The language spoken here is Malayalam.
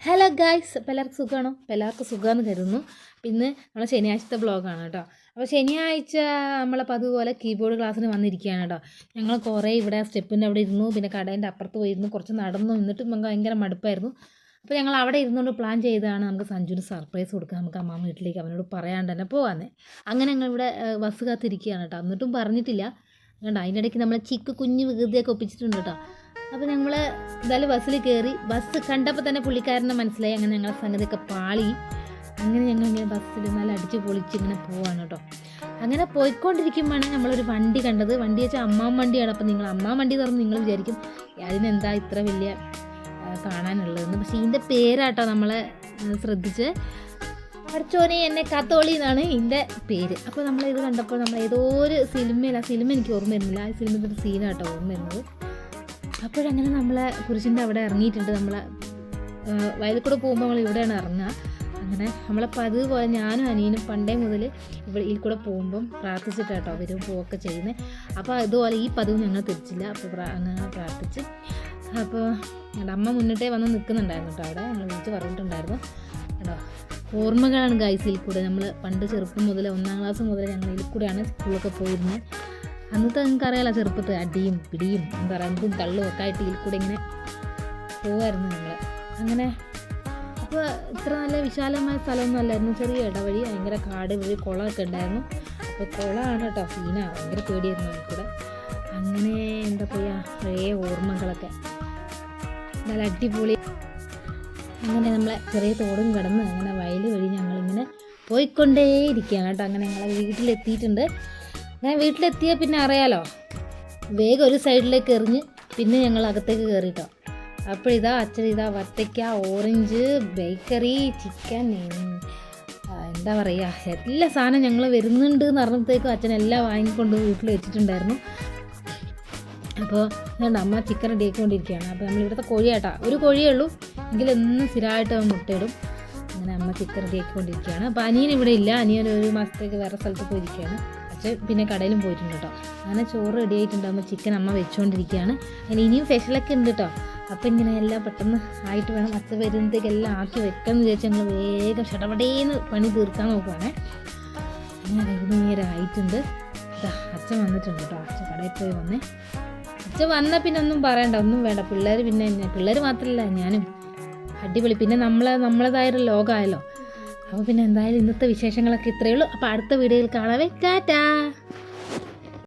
ഹലോ ഗായ്സ്, അപ്പോൾ എല്ലാവർക്കും സുഖമാണോ? അപ്പോൾ എല്ലാവർക്കും സുഖമെന്ന് കരുതുന്നു. പിന്നെ നമ്മളെ ശനിയാഴ്ചത്തെ ബ്ലോഗാണ് കേട്ടോ. അപ്പോൾ ശനിയാഴ്ച നമ്മളപ്പോൾ അതുപോലെ കീബോർഡ് ക്ലാസ്സിന് വന്നിരിക്കുകയാണ് കേട്ടോ. ഞങ്ങൾ കുറേ ഇവിടെ സ്റ്റെപ്പിൻ്റെ അവിടെ ഇരുന്നു, പിന്നെ കടേൻ്റെ അപ്പുറത്ത് പോയിരുന്നു, കുറച്ച് നടന്നു. എന്നിട്ടും നമുക്ക് ഭയങ്കര മടുപ്പായിരുന്നു. അപ്പോൾ ഞങ്ങൾ അവിടെ ഇരുന്നുകൊണ്ട് പ്ലാൻ ചെയ്തതാണ് നമുക്ക് സഞ്ജുവിന് സർപ്രൈസ് കൊടുക്കാം, നമുക്ക് അമ്മ വീട്ടിലേക്ക് അവനോട് പറയാണ്ട് തന്നെ പോകാമെന്ന്. അങ്ങനെ ഞങ്ങൾ ഇവിടെ ബസ് കാത്തിരിക്കുകയാണ് കേട്ടോ. എന്നിട്ടും പറഞ്ഞിട്ടില്ല കണ്ടോ. അതിൻ്റെ ഇടയ്ക്ക് നമ്മളെ ചിക്ക് കുഞ്ഞ് വികൃതിയൊക്കെ ഒപ്പിച്ചിട്ടുണ്ട് കേട്ടോ. അപ്പോൾ ഞങ്ങൾ എന്തായാലും ബസ്സിൽ കയറി. ബസ് കണ്ടപ്പോൾ തന്നെ പുള്ളിക്കാരനെ മനസ്സിലായി. അങ്ങനെ ഞങ്ങളെ സംഗതിയൊക്കെ പാളി. അങ്ങനെ ഞങ്ങൾ ഇങ്ങനെ ബസ്സിൽ നല്ല അടിച്ച് പൊളിച്ച് ഇങ്ങനെ പോവാണ് കേട്ടോ. അങ്ങനെ പോയിക്കൊണ്ടിരിക്കുമ്പോഴാണ് നമ്മളൊരു വണ്ടി കണ്ടത്. വണ്ടി വെച്ചാൽ അമ്മാം വണ്ടിയാണ്. അപ്പോൾ നിങ്ങൾ അമ്മാം വണ്ടി തുറന്ന് നിങ്ങൾ വിചാരിക്കും അതിനെന്താ ഇത്ര വലിയ കാണാനുള്ളതെന്ന്. പക്ഷേ ഇതിൻ്റെ പേരാട്ടോ നമ്മളെ ശ്രദ്ധിച്ച്. പഠിച്ചോനെ എന്നെ കത്തോളി എന്നാണ് ഇതിൻ്റെ പേര്. അപ്പോൾ നമ്മളിത് കണ്ടപ്പോൾ നമ്മൾ ഏതോ ഒരു സിനിമയിൽ, ആ സിനിമ എനിക്ക് ഓർമ്മ വരുന്നില്ല, ആ സിനിമയുടെ ഒരു സീനാട്ടോ ഓർമ്മ വരുന്നത്. അപ്പോഴങ്ങനെ നമ്മളെ കുരിശിൻ്റെ അവിടെ ഇറങ്ങിയിട്ടുണ്ട്. നമ്മളെ വയലിൽ കൂടെ പോകുമ്പോൾ നമ്മൾ ഇവിടെയാണ് ഇറങ്ങുക. അങ്ങനെ നമ്മളെ പതിവ് പോലെ ഞാനും അനിയനും പണ്ടേ മുതൽ ഇവിടെ ഇതിൽ കൂടെ പോകുമ്പം പ്രാർത്ഥിച്ചിട്ടാട്ടോ വരും പോവൊക്കെ ചെയ്യുന്നത്. അപ്പോൾ അതുപോലെ ഈ പതിവ് ഞങ്ങൾ തിരിച്ചില്ല. അപ്പോൾ അങ്ങനെ പ്രാർത്ഥിച്ച്. അപ്പോൾ ഞങ്ങളുടെ അമ്മ മുന്നിട്ടേ വന്ന് നിൽക്കുന്നുണ്ടായിരുന്നു കേട്ടോ. അവിടെ ഞങ്ങൾ വിളിച്ച് പറഞ്ഞിട്ടുണ്ടായിരുന്നു കേട്ടോ. ഓർമ്മകളാണ് ഗൈസ് ഇതിൽ കൂടെ. നമ്മൾ പണ്ട് ചെറുപ്പം മുതൽ 1ാം ക്ലാസ് മുതൽ ഞങ്ങൾ ഇതിൽ കൂടെയാണ് സ്കൂളൊക്കെ പോയിരുന്നത്. അന്നത്തെ നിങ്ങൾക്കറിയാലോ, ചെറുപ്പത്തിൽ അടിയും പിടിയും എന്താ പറയുക എന്തും തള്ളും ഒക്കെ ആയിട്ട് ഇതിൽ കൂടെ ഇങ്ങനെ പോവായിരുന്നു ഞങ്ങൾ. അങ്ങനെ അപ്പോൾ ഇത്ര നല്ല വിശാലമായ സ്ഥലമൊന്നും അല്ലായിരുന്നു, ചെറിയ ഇടവഴി, ഭയങ്കര കാട് വഴി, കുളമൊക്കെ ഉണ്ടായിരുന്നു. അപ്പോൾ കുളമാണ് കേട്ടോ, സീനാണ്, ഭയങ്കര പേടിയായിരുന്നു അതിൽ കൂടെ. അങ്ങനെ എന്താ പറയുക, പഴയ ഓർമ്മകളൊക്കെ നല്ല അടിപൊളി. അങ്ങനെ നമ്മളെ ചെറിയ തോടും കടന്ന് അങ്ങനെ വയൽ വഴി ഞങ്ങളിങ്ങനെ പോയിക്കൊണ്ടേയിരിക്കുകയാണ് കേട്ടോ. അങ്ങനെ ഞങ്ങളെ വീട്ടിലെത്തിയിട്ടുണ്ട്. ഞാൻ വീട്ടിലെത്തിയാൽ പിന്നെ അറിയാലോ, വേഗം ഒരു സൈഡിലേക്ക് എറിഞ്ഞ് പിന്നെ ഞങ്ങൾ അകത്തേക്ക് കയറിയിട്ടോ. അപ്പോഴിതാ അച്ഛൻ ഇതാ വത്തയ്ക്ക, ഓറഞ്ച്, ബേക്കറി, ചിക്കൻ, എന്താ പറയുക, എല്ലാ സാധനം ഞങ്ങൾ വരുന്നുണ്ട് എന്ന് പറഞ്ഞപ്പോഴത്തേക്കും അച്ഛൻ എല്ലാം വാങ്ങിക്കൊണ്ട് വീട്ടിൽ വെച്ചിട്ടുണ്ടായിരുന്നു. അപ്പോൾ അതുകൊണ്ട് അമ്മ ചിക്കൻ റെഡിയാക്കിക്കൊണ്ടിരിക്കുകയാണ്. അപ്പോൾ നമ്മളിവിടുത്തെ കോഴിയാട്ടാ, ഒരു കോഴിയേ ഉള്ളൂ, എങ്കിലെന്നും സ്ഥിരമായിട്ട് അവൻ മുട്ടയിടും. അങ്ങനെ അമ്മ ചിക്കൻ റെഡിയാക്കിക്കൊണ്ടിരിക്കുകയാണ്. അപ്പോൾ അനിയൻ ഇവിടെ ഇല്ല, അനിയൻ ഒരു മാസത്തേക്ക് വേറെ സ്ഥലത്ത് പോയിരിക്കുകയാണ്. അച്ഛൻ പിന്നെ കടയിലും പോയിട്ടുണ്ട് കേട്ടോ. അങ്ങനെ ചോറ് റെഡി ആയിട്ടുണ്ടാകുമ്പോൾ ചിക്കൻ അമ്മ വെച്ചുകൊണ്ടിരിക്കുകയാണ്. അങ്ങനെ ഇനിയും സ്പെഷ്യലൊക്കെ ഉണ്ട് കേട്ടോ. അപ്പോൾ ഇങ്ങനെ എല്ലാം പെട്ടെന്ന് ആയിട്ട് വേണം അച്ഛൻ വരുന്നത്തേക്ക് എല്ലാം ആക്കി വെക്കാമെന്ന് വിചാരിച്ചാൽ ഞങ്ങൾ വേഗം ഷടപടേന്ന് പണി തീർക്കാൻ നോക്കുവാണേ. അങ്ങനെ വൈകുന്നേരം ആയിട്ടുണ്ട്. അച്ഛൻ വന്നിട്ടുണ്ട് കേട്ടോ. അച്ഛൻ കടയിൽ പോയി വന്നേ. അച്ഛൻ വന്നാൽ പിന്നെ ഒന്നും പറയണ്ട, ഒന്നും വേണ്ട. പിള്ളേർ മാത്രമല്ല ഞാനും അടിപൊളി. പിന്നെ നമ്മളതായൊരു ലോകമായല്ലോ. അപ്പോൾ പിന്നെ എന്തായാലും ഇന്നത്തെ വിശേഷങ്ങളൊക്കെ ഇത്രയേ ഉള്ളൂ. അപ്പോൾ അടുത്ത വീഡിയോയിൽ കാണാവേ. ടാറ്റാ.